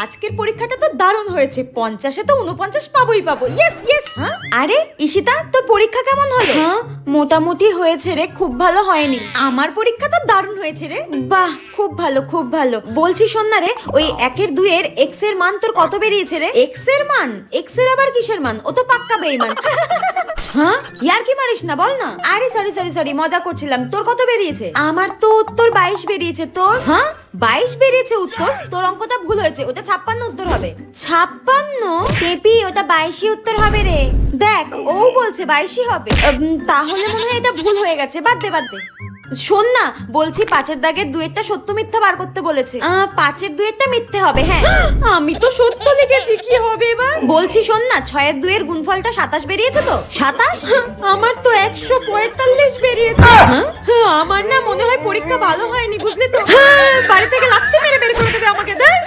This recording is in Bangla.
আজকের পরীক্ষাটা তো দারুণ হয়েছে, 50-এ তো 49 পাবোই পাবো। Yes yes. আরে ঈশিতা, তোর পরীক্ষা কেমন হলো? মোটামুটি হয়েছে রে, খুব ভালো হয়নি। আমার পরীক্ষা তো দারুণ হয়েছে রে। বাহ, খুব ভালো খুব ভালো। বলছি শোন না রে, ওই 1-এর 2-এর এক্স এর মান তোর কত বেরিয়েছে রে? এক্স এর মান? এক্স এর আবার কিসের মান? ও তো পাক্কা বেঈমান। হ্যাঁ, ইয়ার কি মারিস না, বল না। আরে সরি মজা করছিলাম। তোর কত বেরিয়েছে? আমার তো উত্তর 22 বেরিয়েছে। তোর? হ্যাঁ, 22 বেরিয়েছে উত্তর। তোর অঙ্কটা ভুল হয়েছে, ওটা 56 উত্তর হবে। 56? টেপি, ওটা 22 উত্তর হবে রে। দেখ, ও বলছে 22 হবে। তাহলে মনে হয় এটা ভুল হয়ে গেছে। বাদ দে। শোন না, বলছি 5-এর দাগের 2-এরটা সত্য মিথ্যা বার করতে বলেছে। 5-এর 2-এরটা মিথ্যে হবে। হ্যাঁ, আমি তো সত্য লিখেছি, কি হবে এবার? বলছি শোন না, 6-এর 2-এর গুণফলটা 27 বেরিয়েছে তো? 27? আমার তো 145 বেরিয়েছে। আমার না মনে হয় পরীক্ষা ভালো হয়নি, বুঝলি তো? বাড়ি থেকে লাথি মেরে বের করে দেবে আমাকে। দেখ।